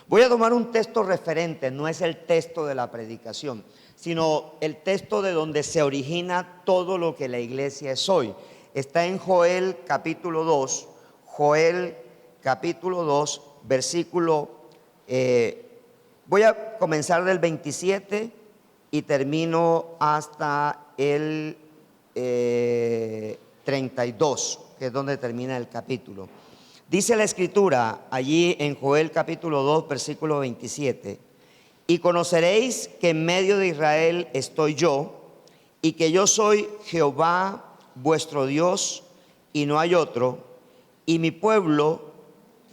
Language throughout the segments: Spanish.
Voy a tomar un texto referente, no es el texto de la predicación, sino el texto de donde se origina todo lo que la iglesia es hoy. Está en Joel capítulo 2, Joel capítulo 2, versículo, voy a comenzar del 27 y termino hasta el 32, que es donde termina el capítulo. Dice la escritura allí en Joel capítulo 2, versículo 27: y conoceréis que en medio de Israel estoy yo, y que yo soy Jehová vuestro Dios, y no hay otro, y mi pueblo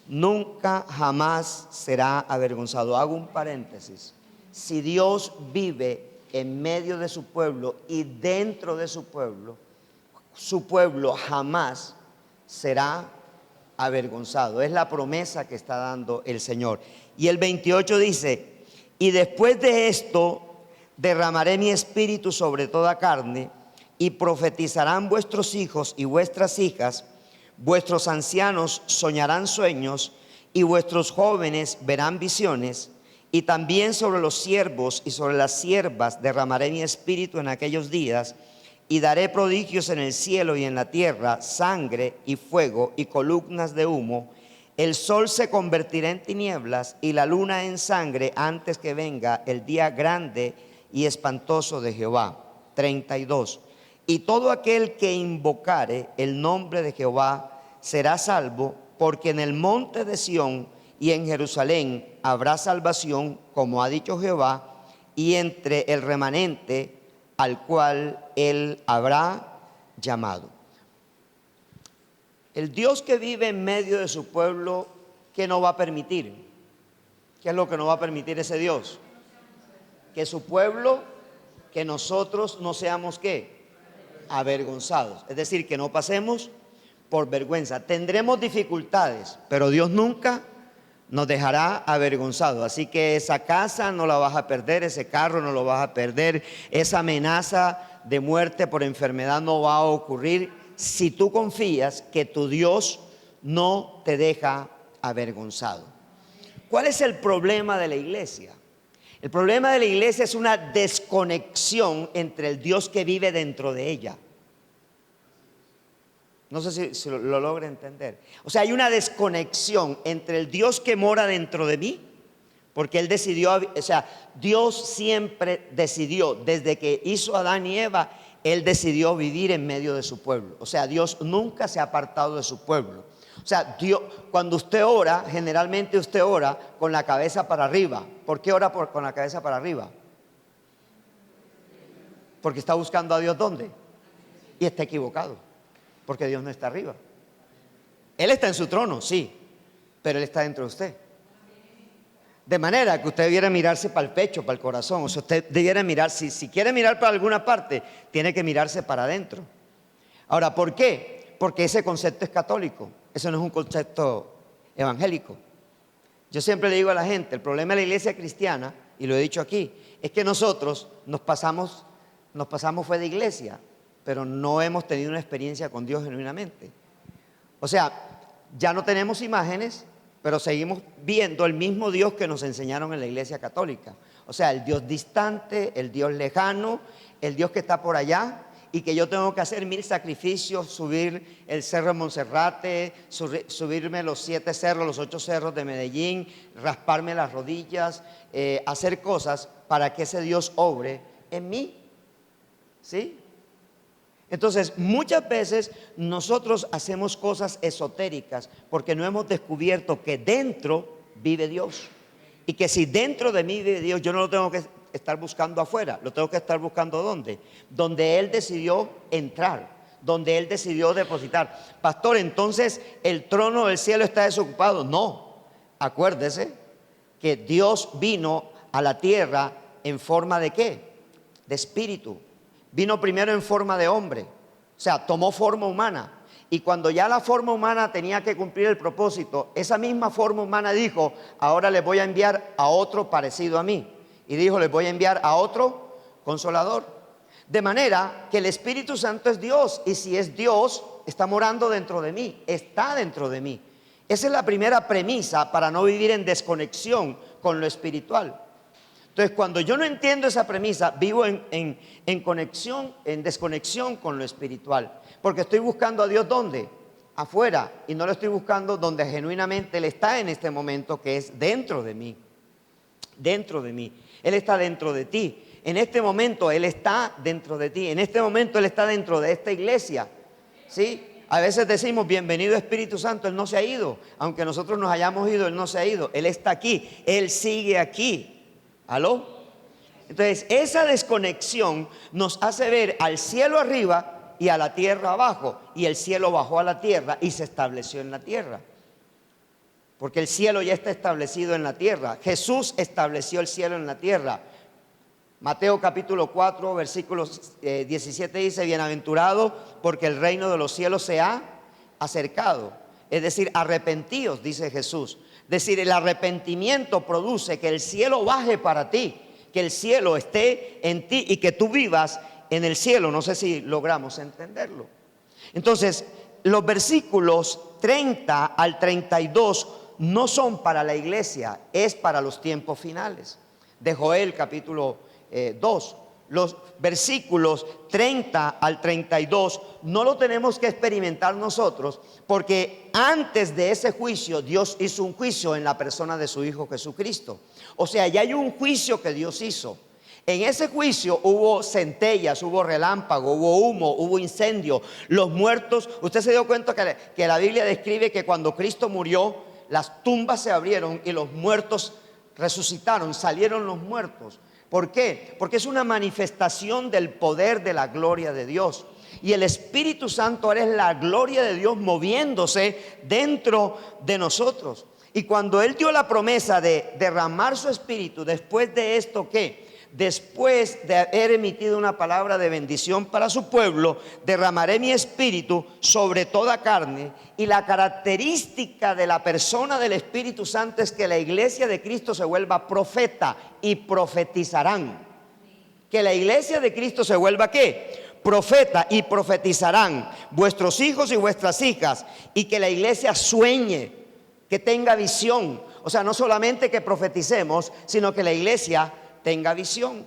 nunca jamás será avergonzado. Hago un paréntesis. Si Dios vive en medio de su pueblo y dentro de su pueblo jamás será avergonzado. Es la promesa que está dando el Señor. Y el 28 dice: y después de esto derramaré mi espíritu sobre toda carne, y profetizarán vuestros hijos y vuestras hijas, vuestros ancianos soñarán sueños, y vuestros jóvenes verán visiones, y también sobre los siervos y sobre las siervas derramaré mi espíritu en aquellos días, y daré prodigios en el cielo y en la tierra, sangre y fuego y columnas de humo. El sol se convertirá en tinieblas y la luna en sangre antes que venga el día grande y espantoso de Jehová. 32. Y todo aquel que invocare el nombre de Jehová será salvo, porque en el monte de Sión y en Jerusalén habrá salvación, como ha dicho Jehová, y entre el remanente al cual él habrá llamado. El Dios que vive en medio de su pueblo, ¿qué no va a permitir? ¿Qué es lo que no va a permitir ese Dios? Que su pueblo, que nosotros no seamos ¿qué? Avergonzados. Es decir, que no pasemos por vergüenza. Tendremos dificultades, pero Dios nunca nos dejará avergonzados. Así que esa casa no la vas a perder, ese carro no lo vas a perder, esa amenaza de muerte por enfermedad no va a ocurrir, si tú confías que tu Dios no te deja avergonzado. ¿Cuál es el problema de la iglesia? El problema de la iglesia es una desconexión entre el Dios que vive dentro de ella. No sé si lo logra entender. O sea, hay una desconexión entre el Dios que mora dentro de mí, porque Él decidió, o sea, Dios siempre decidió, desde que hizo a Adán y Eva, Él decidió vivir en medio de su pueblo. O sea, Dios nunca se ha apartado de su pueblo. O sea, Dios, cuando usted ora, generalmente usted ora con la cabeza para arriba. ¿Por qué ora con la cabeza para arriba? Porque está buscando a Dios ¿dónde? Y está equivocado, porque Dios no está arriba. Él está en su trono, sí, pero Él está dentro de usted. De manera que usted debiera mirarse para el pecho, para el corazón. O sea, usted debiera mirar, si quiere mirar para alguna parte, tiene que mirarse para adentro. Ahora, ¿por qué? Porque ese concepto es católico. Eso no es un concepto evangélico. Yo siempre le digo a la gente, el problema de la iglesia cristiana, y lo he dicho aquí, es que nosotros nos pasamos fue de iglesia, pero no hemos tenido una experiencia con Dios genuinamente. O sea, ya no tenemos imágenes, pero seguimos viendo el mismo Dios que nos enseñaron en la iglesia católica. O sea, el Dios distante, el Dios lejano, el Dios que está por allá y que yo tengo que hacer 1000 sacrificios, subir el cerro de Monserrate, subirme los 7 cerros, los 8 cerros de Medellín, rasparme las rodillas, hacer cosas para que ese Dios obre en mí. ¿Sí? Entonces, muchas veces nosotros hacemos cosas esotéricas porque no hemos descubierto que dentro vive Dios. Y que si dentro de mí vive Dios, yo no lo tengo que estar buscando afuera, lo tengo que estar buscando ¿dónde? Donde Él decidió entrar, donde Él decidió depositar. Pastor, entonces el trono del cielo está desocupado. No, acuérdese que Dios vino a la tierra en forma de ¿qué? De espíritu. Vino primero en forma de hombre, o sea, tomó forma humana. Y cuando ya la forma humana tenía que cumplir el propósito, esa misma forma humana dijo: ahora les voy a enviar a otro parecido a mí. Y dijo: les voy a enviar a otro consolador. De manera que el Espíritu Santo es Dios, y si es Dios, está morando dentro de mí, está dentro de mí. Esa es la primera premisa para no vivir en desconexión con lo espiritual. Entonces, cuando yo no entiendo esa premisa, vivo en desconexión con lo espiritual. Porque estoy buscando a Dios ¿dónde? Afuera. Y no lo estoy buscando donde genuinamente Él está en este momento, que es dentro de mí. Dentro de mí. Él está dentro de ti. En este momento Él está dentro de ti. En este momento Él está dentro de esta iglesia. ¿Sí? A veces decimos, bienvenido Espíritu Santo, Él no se ha ido. Aunque nosotros nos hayamos ido, Él no se ha ido. Él está aquí, Él sigue aquí. ¿Aló? Entonces, esa desconexión nos hace ver al cielo arriba y a la tierra abajo. Y el cielo bajó a la tierra y se estableció en la tierra. Porque el cielo ya está establecido en la tierra. Jesús estableció el cielo en la tierra. Mateo capítulo 4, versículo 17 dice, bienaventurado porque el reino de los cielos se ha acercado. Es decir, arrepentíos, dice Jesús. Es decir, el arrepentimiento produce que el cielo baje para ti, que el cielo esté en ti y que tú vivas en el cielo. No sé si logramos entenderlo. Entonces, los versículos 30 al 32 no son para la iglesia, es para los tiempos finales. De Joel capítulo 2. Los versículos 30 al 32 no lo tenemos que experimentar nosotros, porque antes de ese juicio Dios hizo un juicio en la persona de su Hijo Jesucristo. O sea, ya hay un juicio que Dios hizo. En ese juicio hubo centellas, hubo relámpago, hubo humo, hubo incendio. Los muertos, usted se dio cuenta que la Biblia describe que cuando Cristo murió, las tumbas se abrieron y los muertos resucitaron, salieron los muertos. ¿Por qué? Porque es una manifestación del poder de la gloria de Dios. Y el Espíritu Santo ahora es la gloria de Dios moviéndose dentro de nosotros. Y cuando Él dio la promesa de derramar su Espíritu, después de esto, ¿qué? Después de haber emitido una palabra de bendición para su pueblo, derramaré mi Espíritu sobre toda carne. Y la característica de la persona del Espíritu Santo es que la iglesia de Cristo se vuelva profeta y profetizarán. Que la iglesia de Cristo se vuelva ¿qué? Profeta y profetizarán vuestros hijos y vuestras hijas. Y que la iglesia sueñe, que tenga visión. O sea, no solamente que profeticemos, sino que la iglesia tenga visión.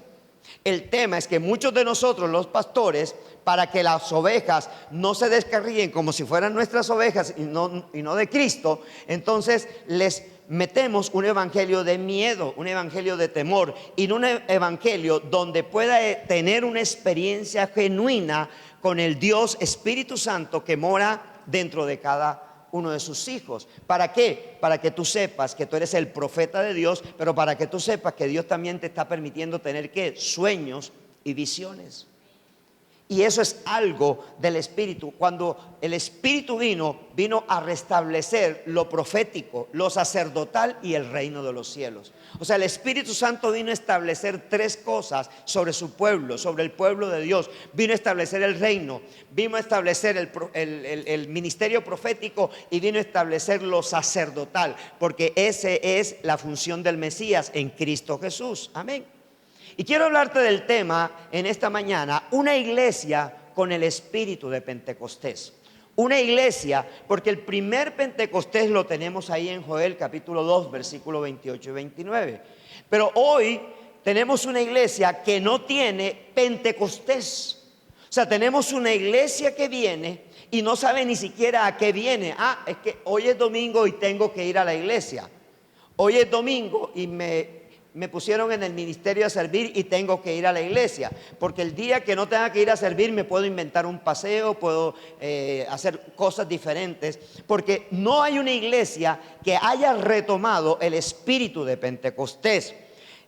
El tema es que muchos de nosotros, los pastores, para que las ovejas no se descarríen como si fueran nuestras ovejas y no de Cristo, entonces les metemos un evangelio de miedo, un evangelio de temor, y no un evangelio donde pueda tener una experiencia genuina con el Dios Espíritu Santo que mora dentro de cada uno de sus hijos. ¿Para qué? Para que tú sepas que tú eres el profeta de Dios, pero para que tú sepas que Dios también te está permitiendo tener ¿qué? Sueños y visiones. Y eso es algo del Espíritu. Cuando el Espíritu vino a restablecer lo profético, lo sacerdotal y el reino de los cielos. O sea, el Espíritu Santo vino a establecer tres cosas sobre su pueblo, sobre el pueblo de Dios. Vino a establecer el reino, vino a establecer el ministerio profético y vino a establecer lo sacerdotal, porque esa es la función del Mesías en Cristo Jesús. Amén. Y quiero hablarte del tema en esta mañana, una iglesia con el espíritu de Pentecostés. Una iglesia, porque el primer Pentecostés lo tenemos ahí en Joel capítulo 2, versículo 28 y 29. Pero hoy tenemos una iglesia que no tiene Pentecostés. O sea, tenemos una iglesia que viene y no sabe ni siquiera a qué viene. Es que hoy es domingo y tengo que ir a la iglesia. Hoy es domingo y me pusieron en el ministerio a servir y tengo que ir a la iglesia, porque el día que no tenga que ir a servir me puedo inventar un paseo, puedo hacer cosas diferentes, porque no hay una iglesia que haya retomado el espíritu de Pentecostés.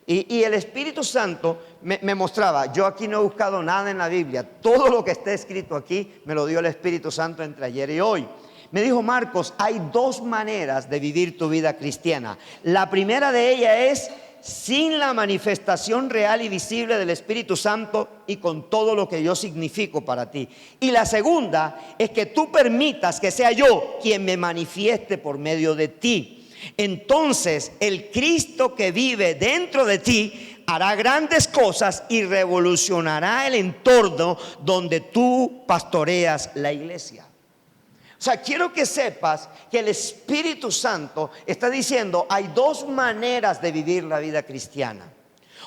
Y el Espíritu Santo me mostraba, yo aquí no he buscado nada en la Biblia, todo lo que está escrito aquí me lo dio el Espíritu Santo entre ayer y hoy. Me dijo: Marcos, hay dos maneras de vivir tu vida cristiana. La primera de ellas es sin la manifestación real y visible del Espíritu Santo y con todo lo que yo significo para ti. Y la segunda es que tú permitas que sea yo quien me manifieste por medio de ti. Entonces el Cristo que vive dentro de ti hará grandes cosas y revolucionará el entorno donde tú pastoreas la iglesia. O sea, quiero que sepas que el Espíritu Santo está diciendo, hay dos maneras de vivir la vida cristiana.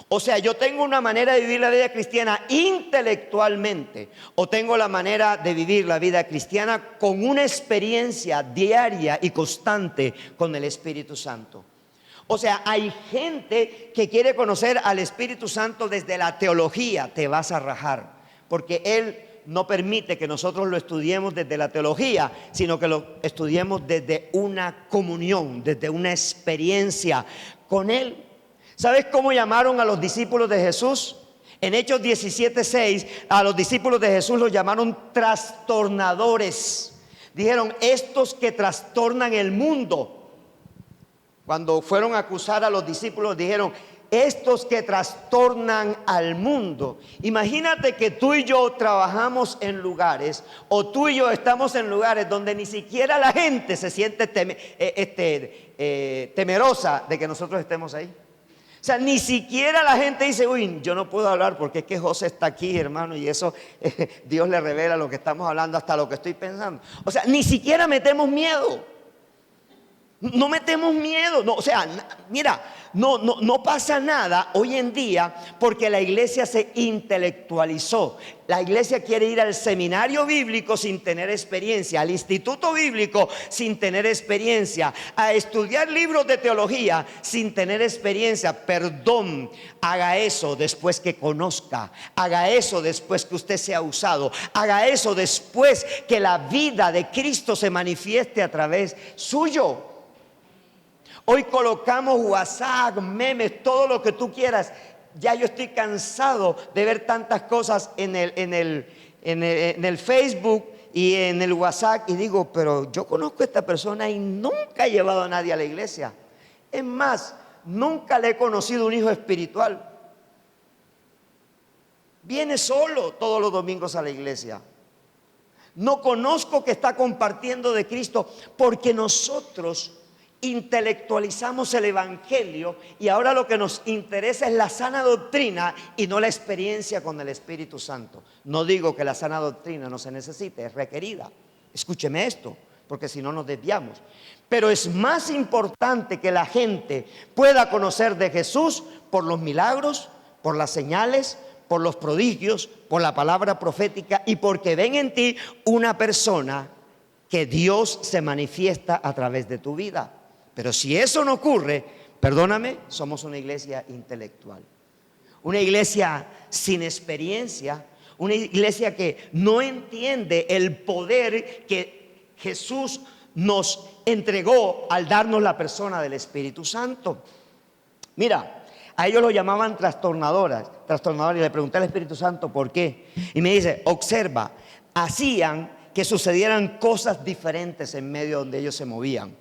O sea, yo tengo una manera de vivir la vida cristiana intelectualmente, o tengo la manera de vivir la vida cristiana con una experiencia diaria y constante con el Espíritu Santo. O sea, hay gente que quiere conocer al Espíritu Santo desde la teología. Te vas a rajar, porque Él no permite que nosotros lo estudiemos desde la teología, sino que lo estudiemos desde una comunión, desde una experiencia con Él. ¿Sabes cómo llamaron a los discípulos de Jesús? En Hechos 17:6, a los discípulos de Jesús los llamaron trastornadores. Dijeron, estos que trastornan el mundo. Cuando fueron a acusar a los discípulos, dijeron, estos que trastornan al mundo. Imagínate que tú y yo trabajamos en lugares, o tú y yo estamos en lugares donde ni siquiera la gente se siente temerosa de que nosotros estemos ahí. O sea, ni siquiera la gente dice, uy, yo no puedo hablar porque es que José está aquí, hermano, y eso Dios le revela lo que estamos hablando, hasta lo que estoy pensando. O sea, ni siquiera metemos miedo. No metemos miedo. No, o sea, mira, no pasa nada hoy en día porque la iglesia se intelectualizó. La iglesia quiere ir al seminario bíblico sin tener experiencia, al instituto bíblico sin tener experiencia, a estudiar libros de teología sin tener experiencia. Perdón, haga eso después que conozca, haga eso después que usted sea usado, haga eso después que la vida de Cristo se manifieste a través suyo. Hoy colocamos WhatsApp, memes, todo lo que tú quieras. Ya yo estoy cansado de ver tantas cosas en el Facebook y en el WhatsApp. Y digo, pero yo conozco a esta persona y nunca ha llevado a nadie a la iglesia. Es más, nunca le he conocido un hijo espiritual. Viene solo todos los domingos a la iglesia. No conozco que está compartiendo de Cristo, porque nosotros intelectualizamos el evangelio y ahora lo que nos interesa es la sana doctrina y no la experiencia con el Espíritu Santo. No digo que la sana doctrina no se necesite, es requerida. Escúcheme esto, porque si no nos desviamos. Pero es más importante que la gente pueda conocer de Jesús por los milagros, por las señales, por los prodigios, por la palabra profética y porque ven en ti una persona que Dios se manifiesta a través de tu vida. Pero si eso no ocurre, perdóname, somos una iglesia intelectual, una iglesia sin experiencia, una iglesia que no entiende el poder que Jesús nos entregó al darnos la persona del Espíritu Santo. Mira, a ellos lo llamaban trastornadores, y le pregunté al Espíritu Santo por qué. Y me dice, observa, hacían que sucedieran cosas diferentes en medio donde ellos se movían.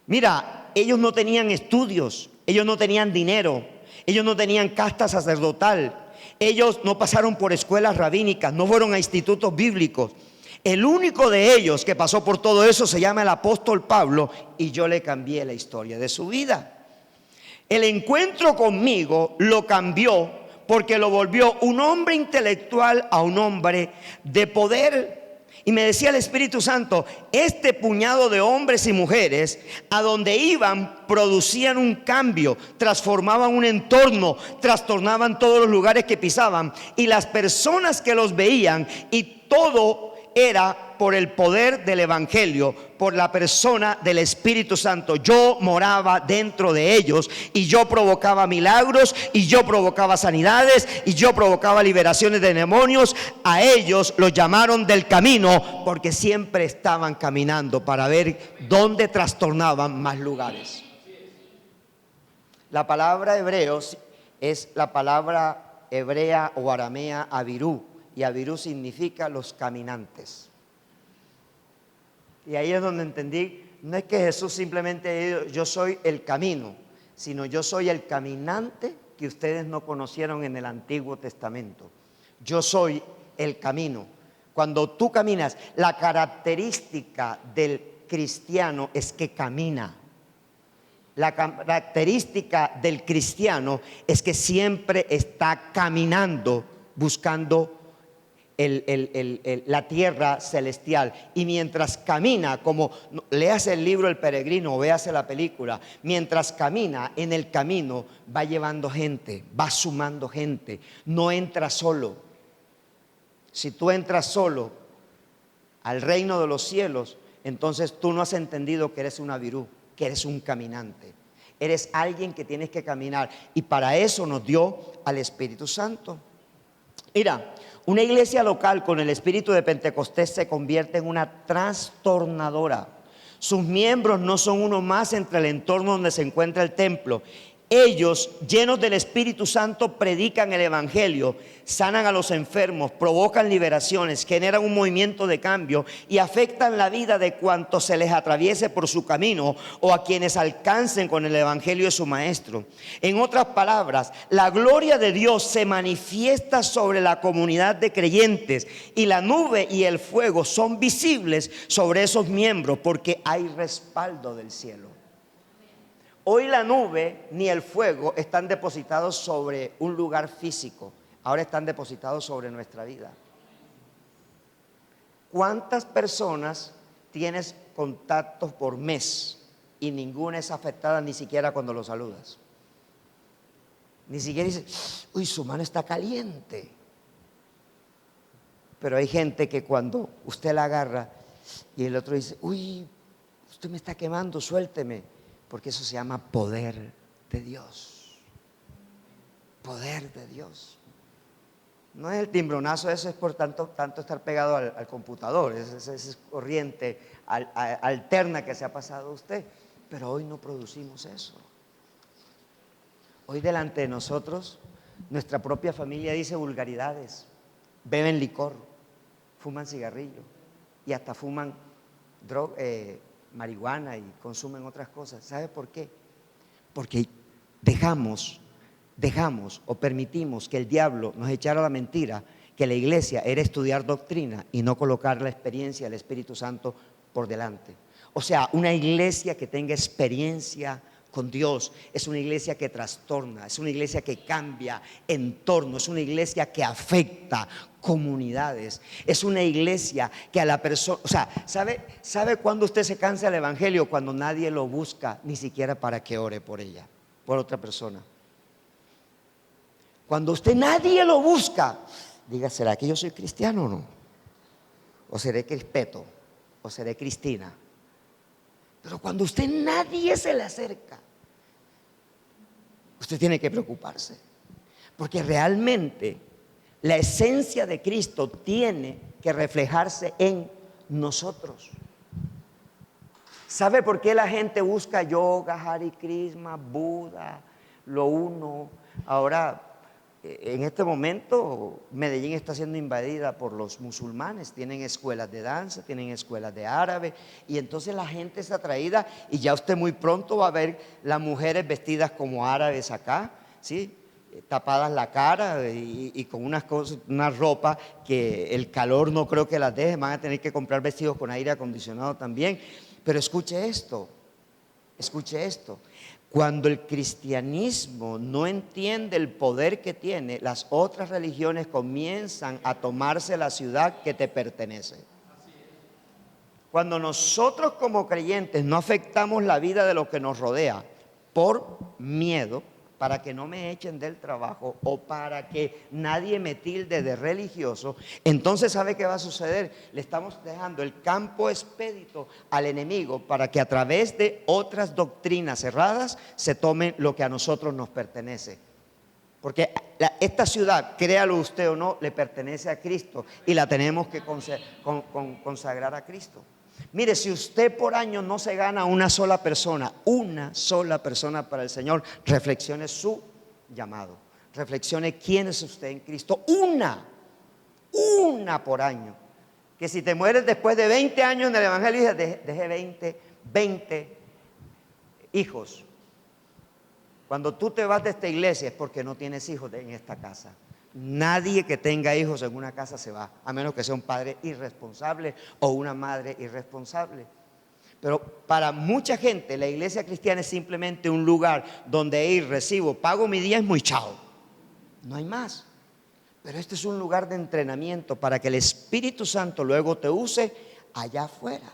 Mira, ellos no tenían estudios, ellos no tenían dinero, ellos no tenían casta sacerdotal, ellos no pasaron por escuelas rabínicas, no fueron a institutos bíblicos. El único de ellos que pasó por todo eso se llama el apóstol Pablo, y yo le cambié la historia de su vida. El encuentro conmigo lo cambió porque lo volvió un hombre intelectual a un hombre de poder. Y me decía el Espíritu Santo, este puñado de hombres y mujeres a donde iban producían un cambio, transformaban un entorno, trastornaban todos los lugares que pisaban, y las personas que los veían, y todo era por el poder del evangelio, por la persona del Espíritu Santo. Yo moraba dentro de ellos y yo provocaba milagros y yo provocaba sanidades y yo provocaba liberaciones de demonios. A ellos los llamaron del camino porque siempre estaban caminando para ver dónde trastornaban más lugares. La palabra hebreos es la palabra hebrea o aramea avirú, y avirú significa los caminantes. Y ahí es donde entendí, no es que Jesús simplemente yo soy el camino, sino yo soy el caminante que ustedes no conocieron en el Antiguo Testamento. Yo soy el camino. Cuando tú caminas, la característica del cristiano es que camina. La característica del cristiano es que siempre está caminando, buscando la tierra celestial. Y mientras camina, como leas el libro El Peregrino o veas la película, mientras camina en el camino va llevando gente, va sumando gente, no entra solo. Si tú entras solo al reino de los cielos, entonces tú no has entendido que eres una virú, que eres un caminante. Eres alguien que tienes que caminar, y para eso nos dio al Espíritu Santo. Mira, una iglesia local con el espíritu de Pentecostés se convierte en una trastornadora. Sus miembros no son uno más entre el entorno donde se encuentra el templo. Ellos, llenos del Espíritu Santo, predican el Evangelio, sanan a los enfermos, provocan liberaciones, generan un movimiento de cambio y afectan la vida de cuantos se les atraviese por su camino o a quienes alcancen con el Evangelio de su Maestro. En otras palabras, la gloria de Dios se manifiesta sobre la comunidad de creyentes, y la nube y el fuego son visibles sobre esos miembros porque hay respaldo del cielo. Hoy la nube ni el fuego están depositados sobre un lugar físico, ahora están depositados sobre nuestra vida. ¿Cuántas personas tienes contactos por mes y ninguna es afectada ni siquiera cuando lo saludas? Ni siquiera dices, uy, su mano está caliente. Pero hay gente que cuando usted la agarra y el otro dice, uy, usted me está quemando, suélteme. Porque eso se llama poder de Dios. Poder de Dios. No es el timbronazo, eso es por tanto estar pegado al computador. Esa es corriente alterna que se ha pasado a usted. Pero hoy no producimos eso. Hoy delante de nosotros, nuestra propia familia dice vulgaridades. Beben licor, fuman cigarrillo y hasta fuman marihuana y consumen otras cosas. ¿Sabe por qué? Porque dejamos o permitimos que el diablo nos echara la mentira que la iglesia era estudiar doctrina y no colocar la experiencia del Espíritu Santo por delante. O sea, una iglesia que tenga experiencia con Dios es una iglesia que trastorna, es una iglesia que cambia entorno, es una iglesia que afecta comunidades, es una iglesia que a la persona, o sea, ¿sabe cuándo usted se cansa del evangelio? Cuando nadie lo busca, ni siquiera para que ore por ella, por otra persona. Cuando usted nadie lo busca, diga, ¿será que yo soy cristiano o no? ¿O seré Crispeto? ¿O seré Cristina? Pero cuando usted nadie se le acerca, usted tiene que preocuparse, porque realmente la esencia de Cristo tiene que reflejarse en nosotros. ¿Sabe por qué la gente busca yoga, Hare Krishna, Buda, lo uno? Ahora, en este momento, Medellín está siendo invadida por los musulmanes. Tienen escuelas de danza, tienen escuelas de árabe, y entonces la gente es atraída, y ya usted muy pronto va a ver las mujeres vestidas como árabes acá, ¿sí? Tapadas la cara y con unas cosas, una ropa que el calor no creo que las deje. Van a tener que comprar vestidos con aire acondicionado también. Pero escuche esto. Cuando el cristianismo no entiende el poder que tiene, las otras religiones comienzan a tomarse la ciudad que te pertenece. Cuando nosotros como creyentes no afectamos la vida de lo que nos rodea por miedo, para que no me echen del trabajo o para que nadie me tilde de religioso, entonces ¿sabe qué va a suceder? Le estamos dejando el campo expedito al enemigo para que a través de otras doctrinas cerradas se tome lo que a nosotros nos pertenece. Porque esta ciudad, créalo usted o no, le pertenece a Cristo y la tenemos que consagrar a Cristo. Mire, si usted por año no se gana una sola persona para el Señor, reflexione su llamado, reflexione quién es usted en Cristo. Una por año. Que si te mueres después de 20 años en el evangelio, dejé 20 hijos. Cuando tú te vas de esta iglesia es porque no tienes hijos en esta casa. Nadie que tenga hijos en una casa se va, a menos que sea un padre irresponsable o una madre irresponsable. Pero para mucha gente la iglesia cristiana es simplemente un lugar donde ir, recibo, pago mi diezmo y chao. No hay más. Pero este es un lugar de entrenamiento para que el Espíritu Santo luego te use allá afuera.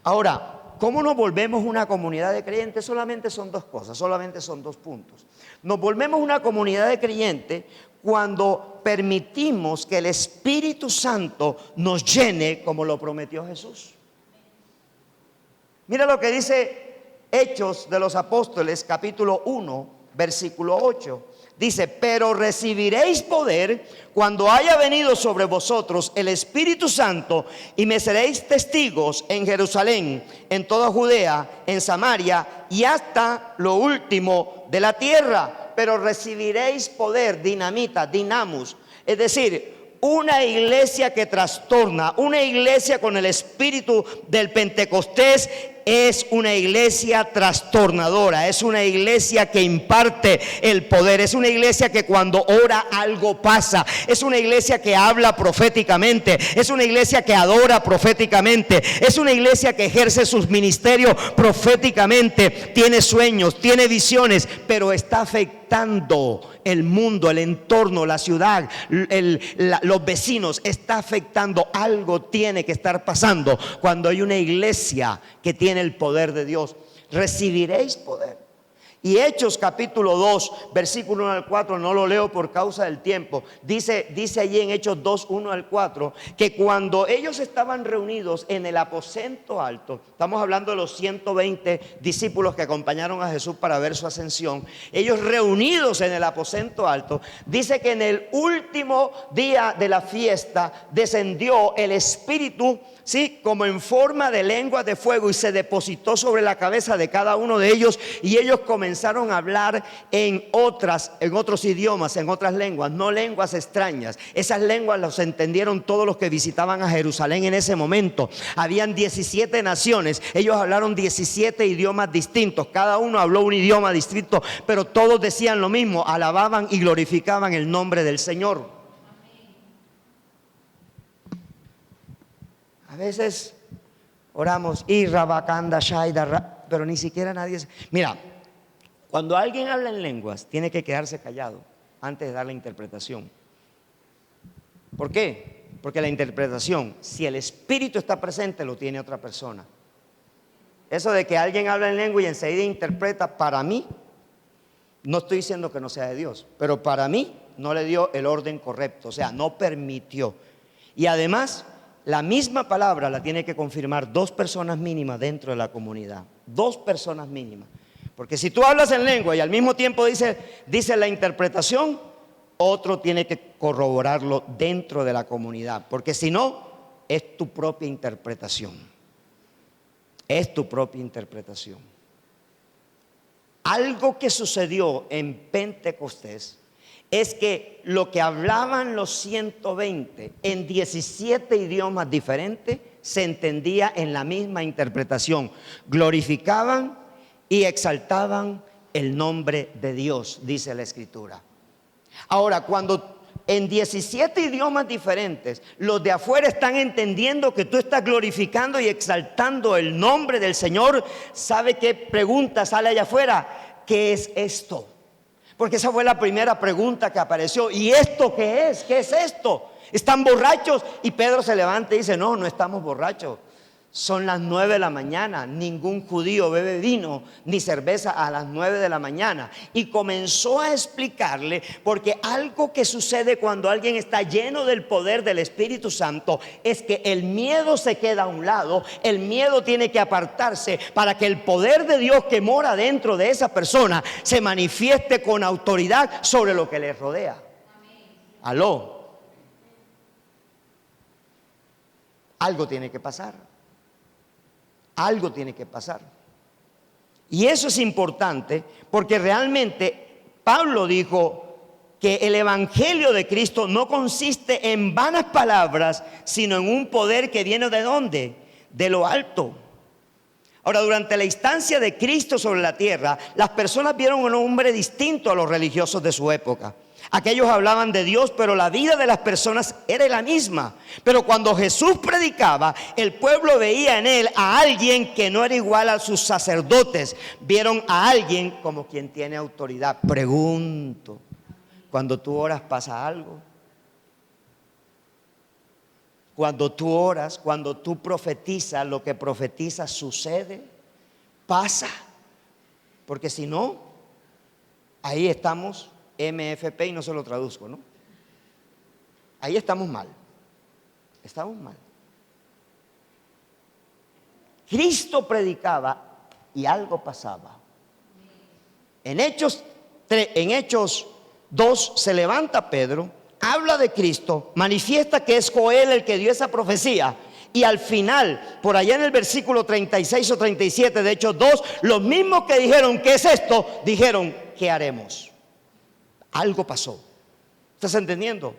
Ahora, ¿cómo nos volvemos una comunidad de creyentes? Solamente son dos cosas, solamente son dos puntos. Nos volvemos una comunidad de creyentes cuando permitimos que el Espíritu Santo nos llene como lo prometió Jesús. Mira lo que dice Hechos de los Apóstoles, capítulo 1, versículo 8. Dice: pero recibiréis poder cuando haya venido sobre vosotros el Espíritu Santo, y me seréis testigos en Jerusalén, en toda Judea, en Samaria y hasta lo último de la tierra. Pero recibiréis poder, dinamita, dinamus, es decir, una iglesia que trastorna, una iglesia con el espíritu del Pentecostés es una iglesia trastornadora, es una iglesia que imparte el poder, es una iglesia que cuando ora algo pasa, es una iglesia que habla proféticamente, es una iglesia que adora proféticamente, es una iglesia que ejerce sus ministerios proféticamente, tiene sueños, tiene visiones, pero está afectando el mundo, el entorno, la ciudad, los vecinos, está afectando. Algo tiene que estar pasando cuando hay una iglesia que tiene el poder de Dios. Recibiréis poder. Y Hechos capítulo 2, versículo 1 al 4, no lo leo por causa del tiempo. Dice allí en Hechos 2, 1 al 4, que cuando ellos estaban reunidos en el aposento alto, estamos hablando de los 120 discípulos que acompañaron a Jesús para ver su ascensión, ellos reunidos en el aposento alto, dice que en el último día de la fiesta descendió el Espíritu, ¿sí?, como en forma de lengua de fuego, y se depositó sobre la cabeza de cada uno de ellos, y ellos comenzaron a hablar en otros idiomas, en otras lenguas, no lenguas extrañas. Esas lenguas las entendieron todos los que visitaban a Jerusalén en ese momento. Habían 17 naciones, ellos hablaron 17 idiomas distintos, cada uno habló un idioma distinto, pero todos decían lo mismo, alababan y glorificaban el nombre del Señor. A veces oramos, pero ni siquiera nadie. Mira, cuando alguien habla en lenguas, tiene que quedarse callado antes de dar la interpretación. ¿Por qué? Porque la interpretación, si el Espíritu está presente, lo tiene otra persona. Eso de que alguien habla en lengua y enseguida interpreta, para mí, no estoy diciendo que no sea de Dios, pero para mí no le dio el orden correcto, o sea, no permitió. Y además, la misma palabra la tiene que confirmar dos personas mínimas dentro de la comunidad. Dos personas mínimas. Porque si tú hablas en lengua y al mismo tiempo dice la interpretación, otro tiene que corroborarlo dentro de la comunidad. Porque si no, es tu propia interpretación. Es tu propia interpretación. Algo que sucedió en Pentecostés es que lo que hablaban los 120 en 17 idiomas diferentes se entendía en la misma interpretación. Glorificaban y exaltaban el nombre de Dios, dice la Escritura. Ahora, cuando en 17 idiomas diferentes los de afuera están entendiendo que tú estás glorificando y exaltando el nombre del Señor, ¿sabe qué pregunta sale allá afuera? ¿Qué es esto? Porque esa fue la primera pregunta que apareció. ¿Y esto qué es? ¿Qué es esto? ¿Están borrachos? Y Pedro se levanta y dice: no, no estamos borrachos. Son las 9 de la mañana. Ningún judío bebe vino ni cerveza a las 9 de la mañana. Y comenzó a explicarle, porque algo que sucede cuando alguien está lleno del poder del Espíritu Santo es que el miedo se queda a un lado. El miedo tiene que apartarse para que el poder de Dios que mora dentro de esa persona se manifieste con autoridad sobre lo que le rodea. Aló. Algo tiene que pasar. Algo tiene que pasar. Y eso es importante porque realmente Pablo dijo que el evangelio de Cristo no consiste en vanas palabras, sino en un poder que viene ¿de dónde? De lo alto. Ahora, durante la instancia de Cristo sobre la tierra, las personas vieron un hombre distinto a los religiosos de su época. Aquellos hablaban de Dios, pero la vida de las personas era la misma. Pero cuando Jesús predicaba, el pueblo veía en él a alguien que no era igual a sus sacerdotes. Vieron a alguien como quien tiene autoridad. Pregunto, cuando tú oras, ¿pasa algo? Cuando tú oras, cuando tú profetizas, lo que profetizas sucede, pasa. Porque si no, ahí estamos, MFP, y no se lo traduzco, ¿no? Ahí estamos mal. Estamos mal. Cristo predicaba y algo pasaba. En Hechos 2 se levanta Pedro, habla de Cristo, manifiesta que es Joel el que dio esa profecía. Y al final, por allá en el versículo 36 o 37 de Hechos 2, los mismos que dijeron, ¿qué es esto?, dijeron, ¿qué haremos? Algo pasó. ¿Estás entendiendo?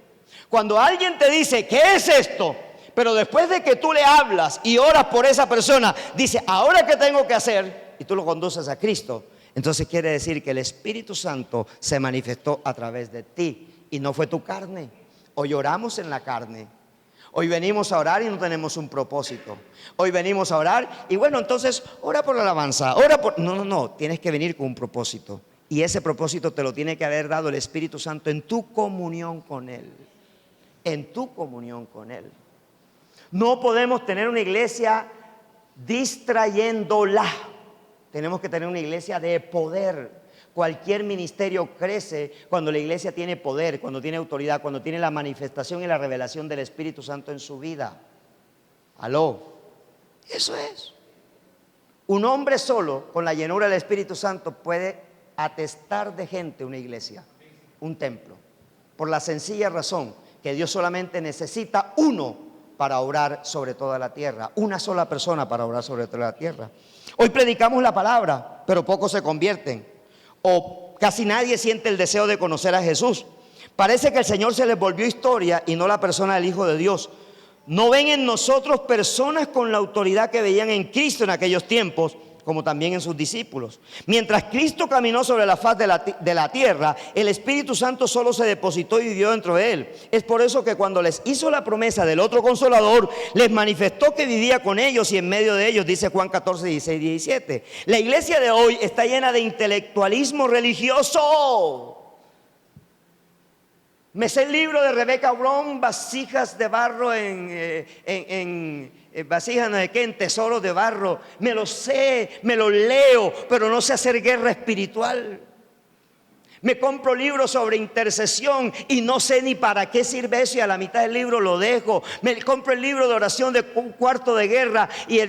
Cuando alguien te dice, ¿qué es esto?, pero después de que tú le hablas y oras por esa persona, dice, ¿ahora qué tengo que hacer? Y tú lo conduces a Cristo. Entonces quiere decir que el Espíritu Santo se manifestó a través de ti y no fue tu carne. Hoy oramos en la carne. Hoy venimos a orar y no tenemos un propósito. Hoy venimos a orar y bueno, entonces ora por la alabanza, ora por... No, tienes que venir con un propósito. Y ese propósito te lo tiene que haber dado el Espíritu Santo en tu comunión con Él. En tu comunión con Él. No podemos tener una iglesia distrayéndola. Tenemos que tener una iglesia de poder. Cualquier ministerio crece cuando la iglesia tiene poder, cuando tiene autoridad, cuando tiene la manifestación y la revelación del Espíritu Santo en su vida. Aló. Eso es. Un hombre solo con la llenura del Espíritu Santo puede atestar de gente una iglesia, un templo. Por la sencilla razón que Dios solamente necesita uno para orar sobre toda la tierra. Una sola persona para orar sobre toda la tierra. Hoy predicamos la palabra, pero pocos se convierten. O casi nadie siente el deseo de conocer a Jesús. Parece que el Señor se les volvió historia y no la persona del Hijo de Dios. No ven en nosotros personas con la autoridad que veían en Cristo en aquellos tiempos, como también en sus discípulos. Mientras Cristo caminó sobre la faz de la tierra, el Espíritu Santo solo se depositó y vivió dentro de él. Es por eso que cuando les hizo la promesa del otro Consolador, les manifestó que vivía con ellos y en medio de ellos, dice Juan 14, 16, 17. La iglesia de hoy está llena de intelectualismo religioso. Me sé el libro de Rebecca Brown, vasijas de barro vasijas no sé qué, en tesoros de barro. Me lo sé, me lo leo, pero no sé hacer guerra espiritual. Me compro libros sobre intercesión y no sé ni para qué sirve eso y a la mitad del libro lo dejo. Me compro el libro de oración de un cuarto de guerra y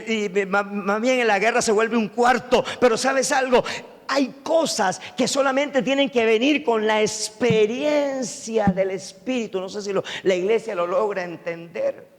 más bien en la guerra se vuelve un cuarto. Pero ¿sabes algo? Hay cosas que solamente tienen que venir con la experiencia del Espíritu. No sé si la iglesia lo logra entender.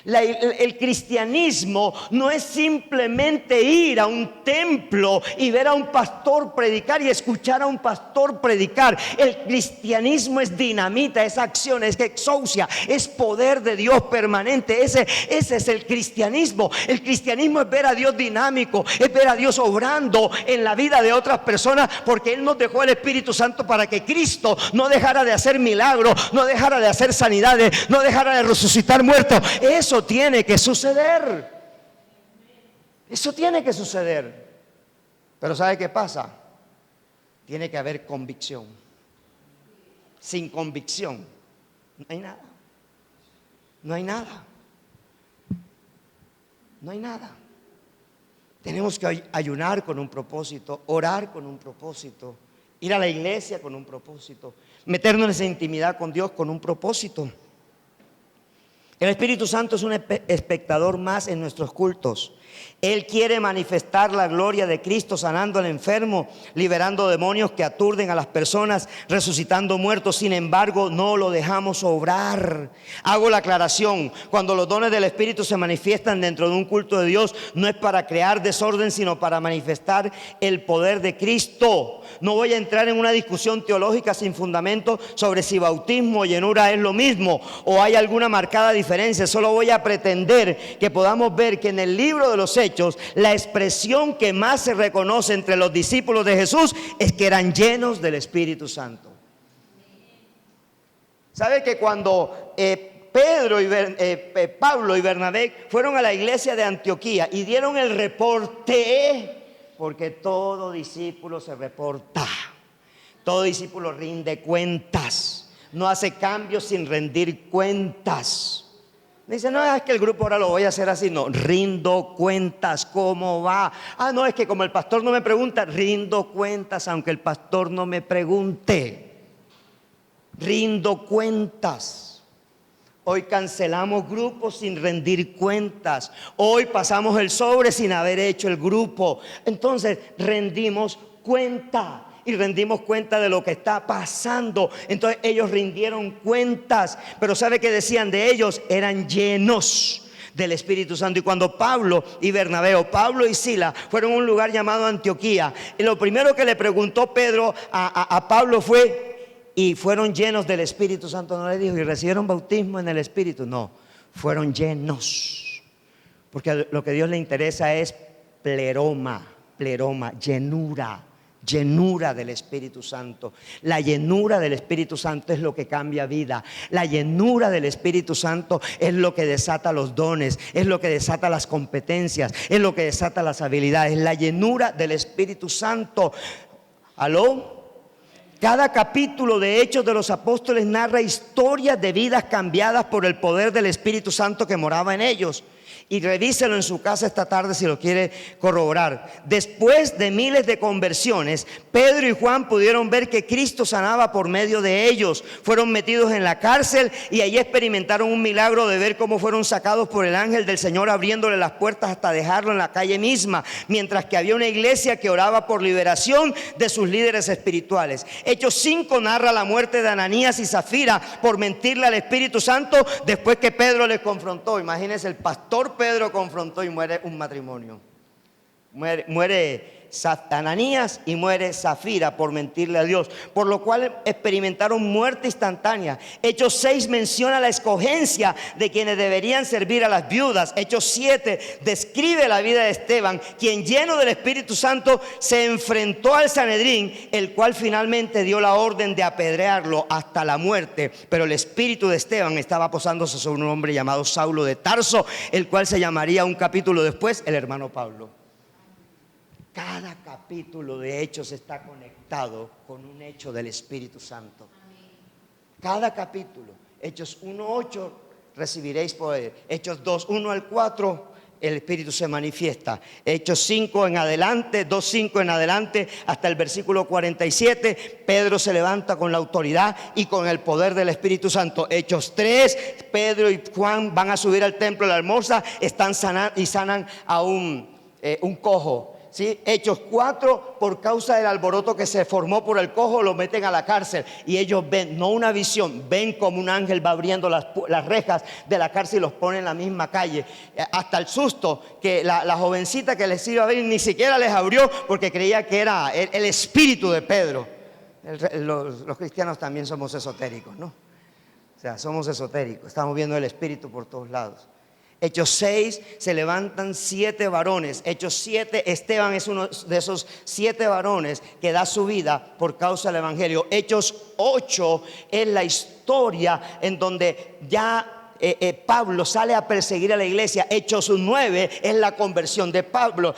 El cristianismo no es simplemente ir a un templo y ver a un pastor predicar y escuchar a un pastor predicar. El cristianismo es dinamita, es acción, es exousia, es poder de Dios permanente. Ese es el cristianismo. El cristianismo es ver a Dios dinámico, es ver a Dios obrando en la vida de otras personas, porque Él nos dejó el Espíritu Santo para que Cristo no dejara de hacer milagros, no dejara de hacer sanidades, no dejara de resucitar muertos. Eso tiene que suceder. Eso tiene que suceder. Pero ¿sabe qué pasa? Tiene que haber convicción. Sin convicción no hay nada. No hay nada. No hay nada. Tenemos que ayunar con un propósito, orar con un propósito, ir a la iglesia con un propósito, meternos en intimidad con Dios con un propósito. El Espíritu Santo es un espectador más en nuestros cultos. Él quiere manifestar la gloria de Cristo, sanando al enfermo, liberando demonios que aturden a las personas, resucitando muertos. Sin embargo, no lo dejamos obrar. Hago la aclaración: cuando los dones del Espíritu se manifiestan dentro de un culto de Dios, no es para crear desorden, sino para manifestar el poder de Cristo. No voy a entrar en una discusión teológica sin fundamento sobre si bautismo o llenura es lo mismo o hay alguna marcada diferencia. Solo voy a pretender que podamos ver que en el libro de los Hechos, la expresión que más se reconoce entre los discípulos de Jesús es que eran llenos del Espíritu Santo. ¿Sabe que cuando Pablo y Bernabé fueron a la iglesia de Antioquía y dieron el reporte? Porque todo discípulo se reporta, todo discípulo rinde cuentas, no hace cambios sin rendir cuentas. Dice, no, es que el grupo ahora lo voy a hacer así. No, rindo cuentas, ¿cómo va? Ah, no, es que como el pastor no me pregunta, rindo cuentas aunque el pastor no me pregunte. Rindo cuentas. Hoy cancelamos grupos sin rendir cuentas. Hoy pasamos el sobre sin haber hecho el grupo. Entonces rendimos cuenta. Y rendimos cuenta de lo que está pasando. Entonces ellos rindieron cuentas. Pero ¿sabe qué decían de ellos? Eran llenos del Espíritu Santo. Y cuando Pablo y Bernabé, Pablo y Silas, fueron a un lugar llamado Antioquía, y lo primero que le preguntó Pedro a Pablo fue: ¿y fueron llenos del Espíritu Santo? No le dijo: ¿y recibieron bautismo en el Espíritu? No, fueron llenos. Porque lo que a Dios le interesa es pleroma, llenura del Espíritu Santo. La llenura del Espíritu Santo es lo que cambia vida. La llenura del Espíritu Santo es lo que desata los dones, es lo que desata las competencias, es lo que desata las habilidades. La llenura del Espíritu Santo. ¿Aló? Cada capítulo de Hechos de los Apóstoles narra historias de vidas cambiadas por el poder del Espíritu Santo que moraba en ellos. Y revíselo en su casa esta tarde si lo quiere corroborar. Después de miles de conversiones, Pedro y Juan pudieron ver que Cristo sanaba por medio de ellos. Fueron metidos en la cárcel y allí experimentaron un milagro de ver cómo fueron sacados por el ángel del Señor, abriéndole las puertas hasta dejarlo en la calle misma. Mientras que había una iglesia que oraba por liberación de sus líderes espirituales. Hechos 5 narra la muerte de Ananías y Zafira por mentirle al Espíritu Santo después que Pedro les confrontó. Imagínense, el pastor Pedro confrontó y muere un matrimonio. Muere Ananías y muere Zafira por mentirle a Dios, por lo cual experimentaron muerte instantánea. Hechos 6 menciona la escogencia de quienes deberían servir a las viudas. Hechos 7 describe la vida de Esteban, quien lleno del Espíritu Santo se enfrentó al Sanedrín, el cual finalmente dio la orden de apedrearlo hasta la muerte. Pero el espíritu de Esteban estaba posándose sobre un hombre llamado Saulo de Tarso, el cual se llamaría un capítulo después el hermano Pablo. Cada capítulo de Hechos está conectado con un hecho del Espíritu Santo. Cada capítulo. Hechos 1:8, recibiréis poder. Hechos 2:1 al 4, el Espíritu se manifiesta. Hechos 5 en adelante, 2:5 en adelante, hasta el versículo 47, Pedro se levanta con la autoridad y con el poder del Espíritu Santo. Hechos 3, Pedro y Juan van a subir al templo de la Hermosa, están sanando y sanan a un cojo. ¿Sí? Hechos 4, por causa del alboroto que se formó por el cojo, lo meten a la cárcel y ellos ven, no una visión, ven como un ángel va abriendo las rejas de la cárcel y los pone en la misma calle. Hasta el susto que la jovencita que les iba a abrir ni siquiera les abrió porque creía que era el espíritu de Pedro. Los cristianos también somos esotéricos, ¿no? O sea, somos esotéricos, estamos viendo el espíritu por todos lados. Hechos 6, se levantan 7 varones. Hechos 7, Esteban es uno de esos 7 varones que da su vida por causa del Evangelio. Hechos 8 es la historia en donde ya Pablo sale a perseguir a la iglesia. Hechos 9 es la conversión de Pablo.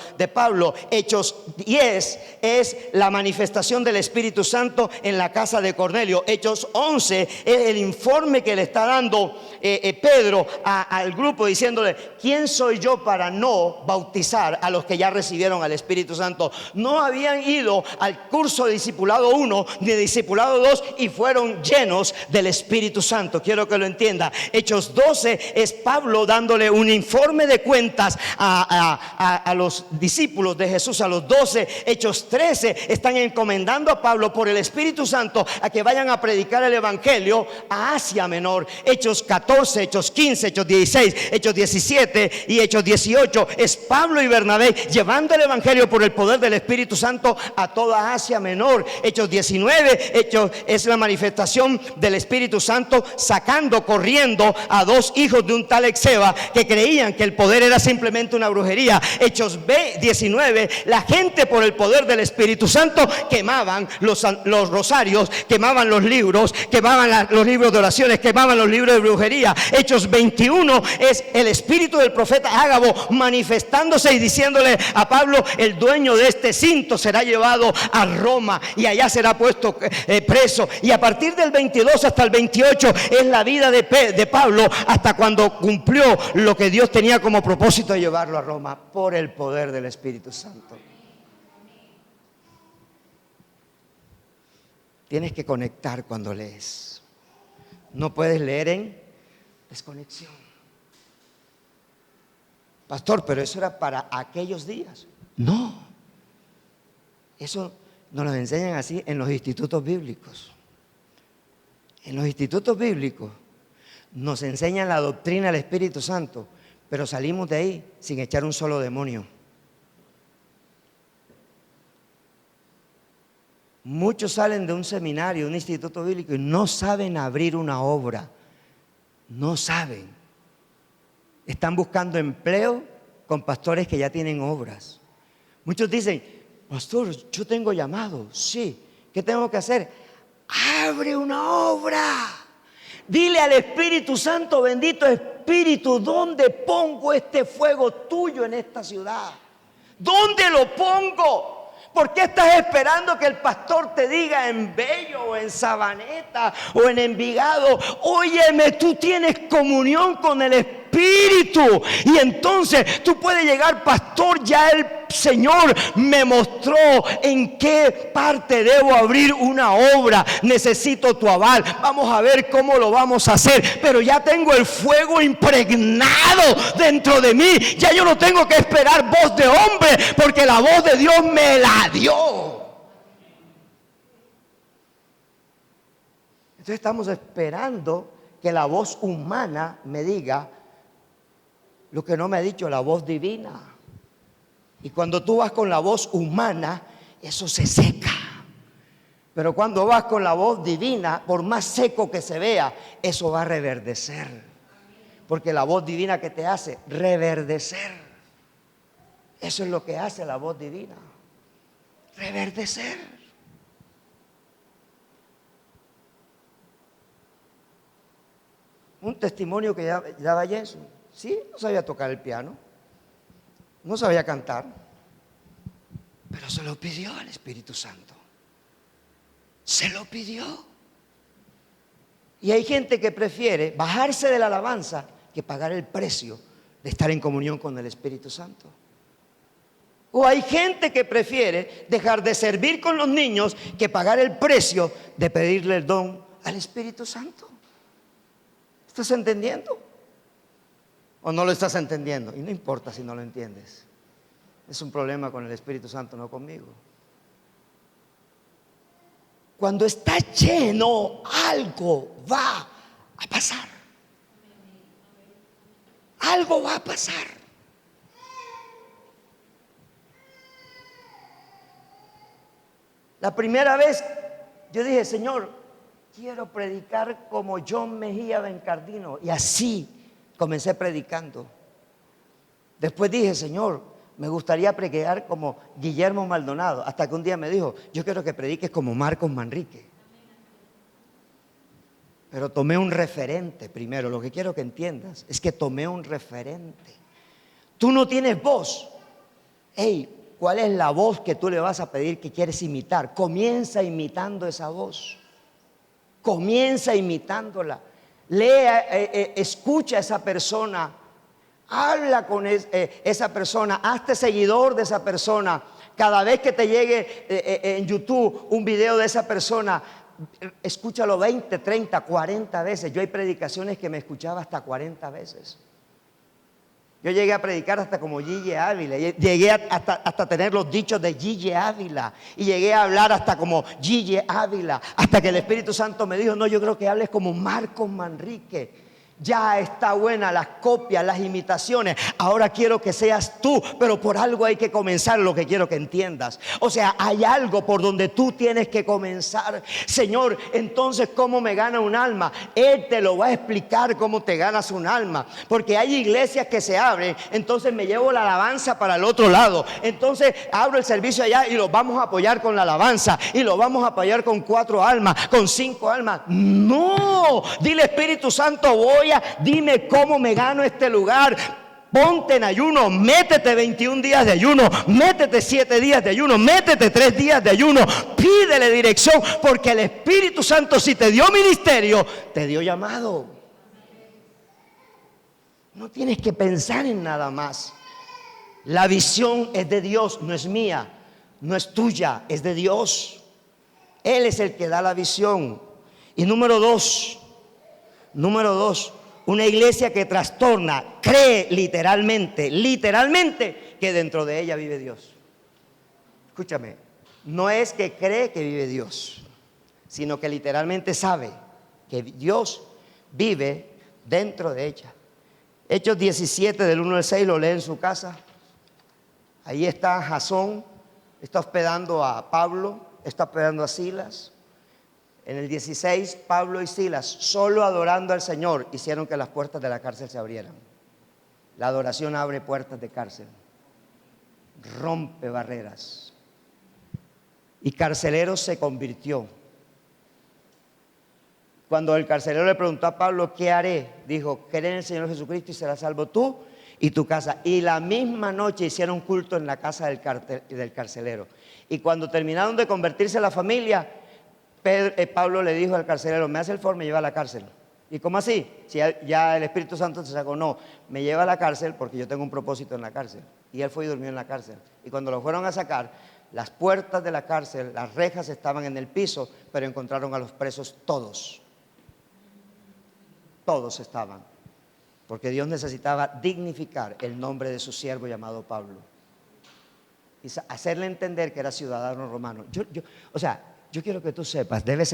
Hechos 10 es la manifestación del Espíritu Santo en la casa de Cornelio. Hechos 11 es el informe que le está dando Pedro al grupo, diciéndole: ¿quién soy yo para no bautizar a los que ya recibieron al Espíritu Santo? No habían ido al curso de discipulado 1 ni de discipulado 2 y fueron llenos del Espíritu Santo. Quiero que lo entienda. Hechos 12 es Pablo dándole un informe de cuentas a los discípulos de Jesús, a los 12. Hechos 13 están encomendando a Pablo por el Espíritu Santo a que vayan a predicar el Evangelio a Asia Menor. Hechos 14, Hechos 15, Hechos 16, Hechos 17 y Hechos 18 es Pablo y Bernabé llevando el Evangelio por el poder del Espíritu Santo a toda Asia Menor. Hechos 19 es la manifestación del Espíritu Santo sacando, corriendo a 2 hijos de un tal Exeba que creían que el poder era simplemente una brujería. Hechos 19, la gente por el poder del Espíritu Santo quemaban los rosarios, quemaban los libros, quemaban los libros de oraciones, quemaban los libros de brujería. Hechos 21 es el espíritu del profeta Ágabo manifestándose y diciéndole a Pablo: el dueño de este cinto será llevado a Roma y allá será puesto preso. Y a partir del 22 hasta el 28 es la vida de Pablo llevando hasta cuando cumplió lo que Dios tenía como propósito de llevarlo a Roma por el poder del Espíritu Santo. Tienes que conectar cuando lees. No puedes leer en desconexión. Pastor, pero eso era para aquellos días. No. Eso nos lo enseñan así en los institutos bíblicos. En los institutos bíblicos nos enseñan la doctrina del Espíritu Santo, pero salimos de ahí sin echar un solo demonio. Muchos salen de un seminario, de un instituto bíblico y no saben abrir una obra. No saben. Están buscando empleo con pastores que ya tienen obras. Muchos dicen, pastor, yo tengo llamado. Sí. ¿Qué tengo que hacer? Abre una obra. Dile al Espíritu Santo, bendito Espíritu, ¿dónde pongo este fuego tuyo en esta ciudad? ¿Dónde lo pongo? ¿Por qué estás esperando que el pastor te diga en Bello o en Sabaneta o en Envigado? Óyeme, tú tienes comunión con el Espíritu y entonces tú puedes llegar, pastor, ya el Señor me mostró en qué parte debo abrir una obra, necesito tu aval, vamos a ver cómo lo vamos a hacer, pero ya tengo el fuego impregnado dentro de mí, ya yo no tengo que esperar voz de hombre, porque la voz de Dios me la dio. Entonces estamos esperando que la voz humana me diga lo que no me ha dicho la voz divina. Y cuando tú vas con la voz humana, eso se seca. Pero cuando vas con la voz divina, por más seco que se vea, eso va a reverdecer. Porque la voz divina que te hace reverdecer. Eso es lo que hace la voz divina. Reverdecer. Un testimonio que daba Jesús. Sí, no sabía tocar el piano. No sabía cantar, pero se lo pidió al Espíritu Santo. Se lo pidió. Y hay gente que prefiere bajarse de la alabanza que pagar el precio de estar en comunión con el Espíritu Santo. O hay gente que prefiere dejar de servir con los niños que pagar el precio de pedirle el don al Espíritu Santo. ¿Estás entendiendo? ¿O no lo estás entendiendo? Y no importa si no lo entiendes. Es un problema con el Espíritu Santo, no conmigo. Cuando está lleno, algo va a pasar. Algo va a pasar. La primera vez yo dije, Señor, quiero predicar como John Mejía Bencardino. Y así comencé predicando. Después dije, Señor, me gustaría predicar como Guillermo Maldonado. Hasta que un día me dijo, yo quiero que prediques como Marcos Manrique. Pero tomé un referente primero. Lo que quiero que entiendas es que tomé un referente. Tú no tienes voz. Hey, ¿cuál es la voz que tú le vas a pedir que quieres imitar? Comienza imitando esa voz. Comienza imitándola. Escucha a esa persona, habla con esa persona, hazte seguidor de esa persona. Cada vez que te llegue en YouTube un video de esa persona, escúchalo 20, 30, 40 veces. Yo hay predicaciones que me escuchaba hasta 40 veces. Yo llegué a predicar hasta como Gigi Ávila, llegué hasta tener los dichos de Gigi Ávila, y llegué a hablar hasta como Gigi Ávila, hasta que el Espíritu Santo me dijo, no, yo creo que hables como Marcos Manrique. Ya está buena las copias, las imitaciones. Ahora quiero que seas tú, pero por algo hay que comenzar, lo que quiero que entiendas. O sea, hay algo por donde tú tienes que comenzar. Señor, entonces, ¿cómo me gana un alma? Él te lo va a explicar cómo te ganas un alma. Porque hay iglesias que se abren, entonces me llevo la alabanza para el otro lado. Entonces abro el servicio allá y lo vamos a apoyar con la alabanza. Y lo vamos a apoyar con 4 almas, con 5 almas. No, dile Espíritu Santo, dime cómo me gano este lugar. Ponte en ayuno, métete 21 días de ayuno, métete 7 días de ayuno, métete 3 días de ayuno, pídele dirección, porque el Espíritu Santo, si te dio ministerio, te dio llamado. No tienes que pensar en nada más. La visión es de Dios, no es mía, no es tuya, es de Dios. Él es el que da la visión. Y número dos, una iglesia que trastorna, cree literalmente, que dentro de ella vive Dios. Escúchame, no es que cree que vive Dios, sino que literalmente sabe que Dios vive dentro de ella. Hechos 17 del 1 al 6 lo lee en su casa. Ahí está Jasón, está hospedando a Pablo, está hospedando a Silas. En el 16, Pablo y Silas, solo adorando al Señor, hicieron que las puertas de la cárcel se abrieran. La adoración abre puertas de cárcel, rompe barreras. Y carcelero se convirtió. Cuando el carcelero le preguntó a Pablo, ¿qué haré? Dijo, cree en el Señor Jesucristo y serás salvo tú y tu casa. Y la misma noche hicieron culto en la casa del carcelero. Y cuando terminaron de convertirse la familia, Pablo le dijo al carcelero, me hace el favor, me lleva a la cárcel. ¿Y cómo así? Si ya el Espíritu Santo se sacó, no, me lleva a la cárcel porque yo tengo un propósito en la cárcel. Y él fue y durmió en la cárcel. Y cuando lo fueron a sacar, las puertas de la cárcel, las rejas estaban en el piso, pero encontraron a los presos todos. Todos estaban. Porque Dios necesitaba dignificar el nombre de su siervo llamado Pablo. Y hacerle entender que era ciudadano romano. Yo quiero que tú sepas, debes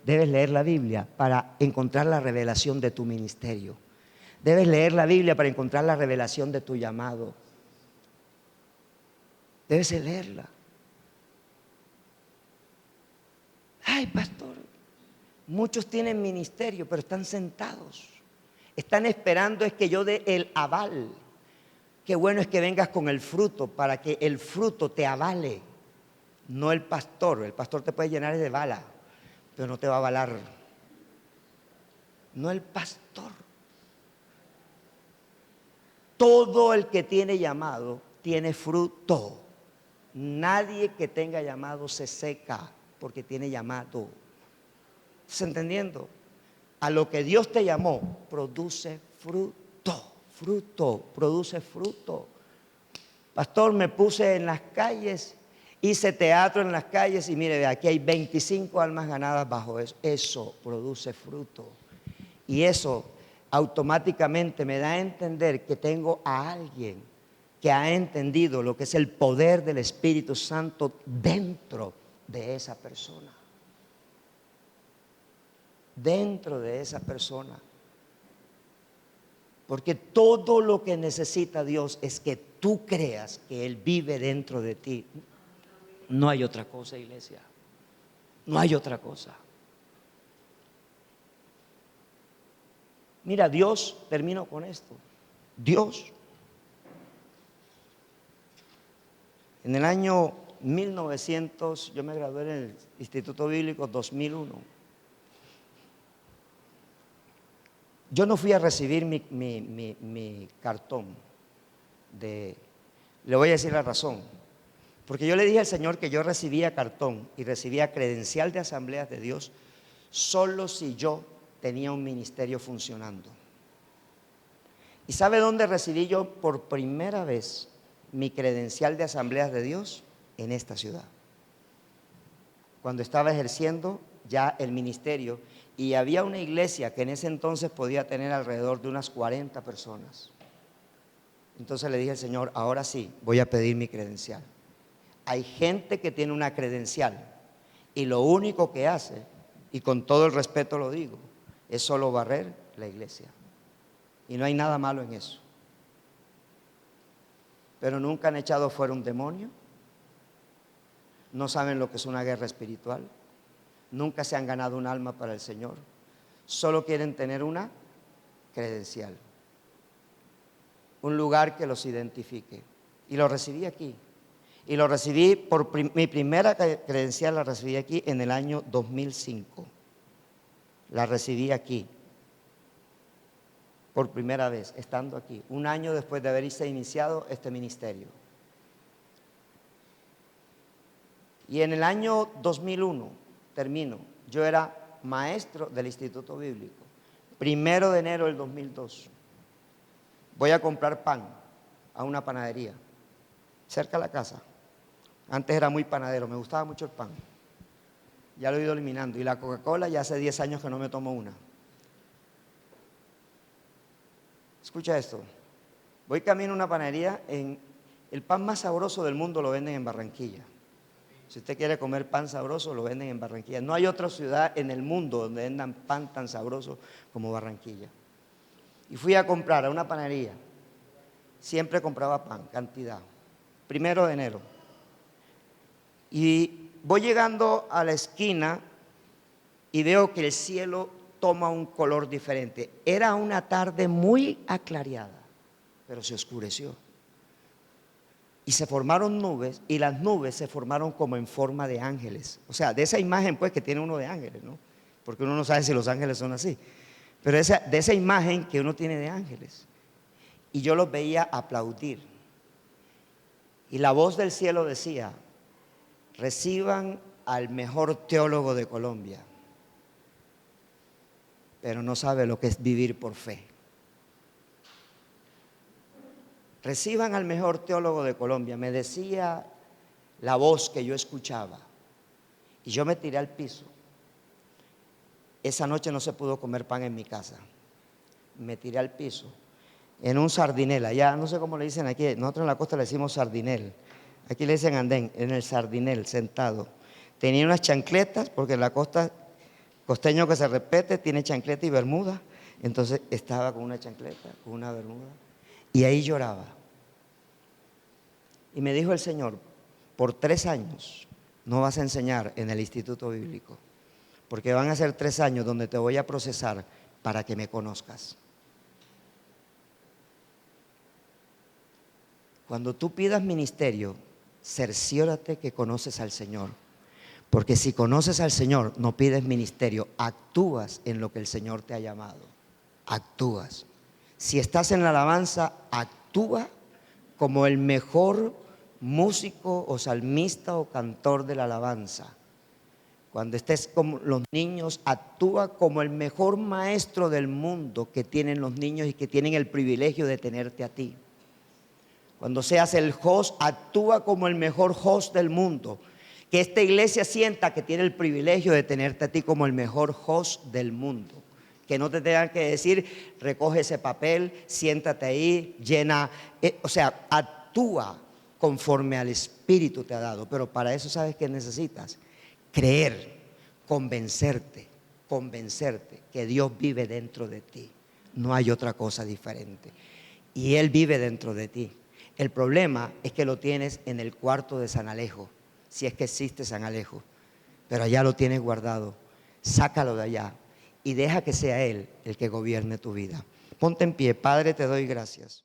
leer la Biblia para encontrar la revelación de tu ministerio. Debes leer la Biblia para encontrar la revelación de tu llamado. Debes leerla. Ay, pastor, muchos tienen ministerio, pero están sentados. Están esperando es que yo dé el aval. Qué bueno es que vengas con el fruto para que el fruto te avale. No el pastor. El pastor te puede llenar de bala, pero no te va a avalar. No el pastor. Todo el que tiene llamado tiene fruto. Nadie que tenga llamado se seca porque tiene llamado. ¿Estás entendiendo? A lo que Dios te llamó, produce fruto, produce fruto. Pastor, me puse en las calles, hice teatro en las calles y mire, aquí hay 25 almas ganadas bajo eso. Eso produce fruto. Y eso automáticamente me da a entender que tengo a alguien que ha entendido lo que es el poder del Espíritu Santo dentro de esa persona. Dentro de esa persona. Porque todo lo que necesita Dios es que tú creas que Él vive dentro de ti. No hay otra cosa, iglesia. No hay otra cosa. Mira, Dios, termino con esto. Dios, en el año 1900, yo me gradué en el Instituto Bíblico 2001. Yo no fui a recibir mi cartón le voy a decir la razón. Porque yo le dije al Señor que yo recibía cartón y recibía credencial de Asambleas de Dios solo si yo tenía un ministerio funcionando. ¿Y sabe dónde recibí yo por primera vez mi credencial de Asambleas de Dios? En esta ciudad. Cuando estaba ejerciendo ya el ministerio. Y había una iglesia que en ese entonces podía tener alrededor de unas 40 personas. Entonces le dije al Señor, ahora sí, voy a pedir mi credencial. Hay gente que tiene una credencial y lo único que hace, y con todo el respeto lo digo, es solo barrer la iglesia. Y no hay nada malo en eso. Pero nunca han echado fuera un demonio. No saben lo que es una guerra espiritual. Nunca se han ganado un alma para el Señor. Solo quieren tener una credencial. Un lugar que los identifique. Y lo recibí aquí. Y lo recibí mi primera credencial la recibí aquí en el año 2005. La recibí aquí. Por primera vez, estando aquí. Un año después de haberse iniciado este ministerio. Y en el año 2001, termino, yo era maestro del Instituto Bíblico, 1 de enero del 2002. voy a comprar pan a una panadería cerca de la casa. Antes era muy panadero, me gustaba mucho el pan. Ya lo he ido eliminando. Y la Coca-Cola ya hace 10 años que no me tomo una. Escucha esto. Voy camino a una panadería, el pan más sabroso del mundo lo venden en Barranquilla. Si usted quiere comer pan sabroso, lo venden en Barranquilla. No hay otra ciudad en el mundo donde vendan pan tan sabroso como Barranquilla. Y fui a comprar a una panadería. Siempre compraba pan, cantidad. 1 de enero. Y voy llegando a la esquina y veo que el cielo toma un color diferente. Era una tarde muy aclarada, pero se oscureció. Y se formaron nubes, y las nubes se formaron como en forma de ángeles. O sea, de esa imagen pues que tiene uno de ángeles, ¿no? Porque uno no sabe si los ángeles son así. Pero de esa imagen que uno tiene de ángeles. Y yo los veía aplaudir. Y la voz del cielo decía: reciban al mejor teólogo de Colombia. Pero no sabe lo que es vivir por fe. Reciban al mejor teólogo de Colombia, me decía la voz que yo escuchaba. Y yo me tiré al piso. Esa noche no se pudo comer pan en mi casa. Me tiré al piso, en un sardinel, allá no sé cómo le dicen aquí, nosotros en la costa le decimos sardinel, aquí le dicen andén, en el sardinel, sentado. Tenía unas chancletas, porque en la costa, costeño que se repete, tiene chancleta y bermuda. Entonces estaba con una chancleta, con una bermuda. Y ahí lloraba. Y me dijo el Señor: por 3 años no vas a enseñar en el instituto bíblico, porque van a ser 3 años donde te voy a procesar para que me conozcas. Cuando tú pidas ministerio, cerciórate que conoces al Señor, porque si conoces al Señor, no pides ministerio, actúas en lo que el Señor te ha llamado. Actúas. Si estás en la alabanza, actúa como el mejor músico o salmista o cantor de la alabanza. Cuando estés con los niños, actúa como el mejor maestro del mundo que tienen los niños y que tienen el privilegio de tenerte a ti. Cuando seas el host, actúa como el mejor host del mundo. Que esta iglesia sienta que tiene el privilegio de tenerte a ti como el mejor host del mundo. Que no te tengan que decir: recoge ese papel, siéntate ahí, llena. O sea, actúa conforme al Espíritu te ha dado. Pero para eso, ¿sabes qué necesitas? Creer, convencerte que Dios vive dentro de ti. No hay otra cosa diferente. Y Él vive dentro de ti. El problema es que lo tienes en el cuarto de San Alejo, si es que existe San Alejo, pero allá lo tienes guardado. Sácalo de allá y deja que sea Él el que gobierne tu vida. Ponte en pie. Padre, te doy gracias.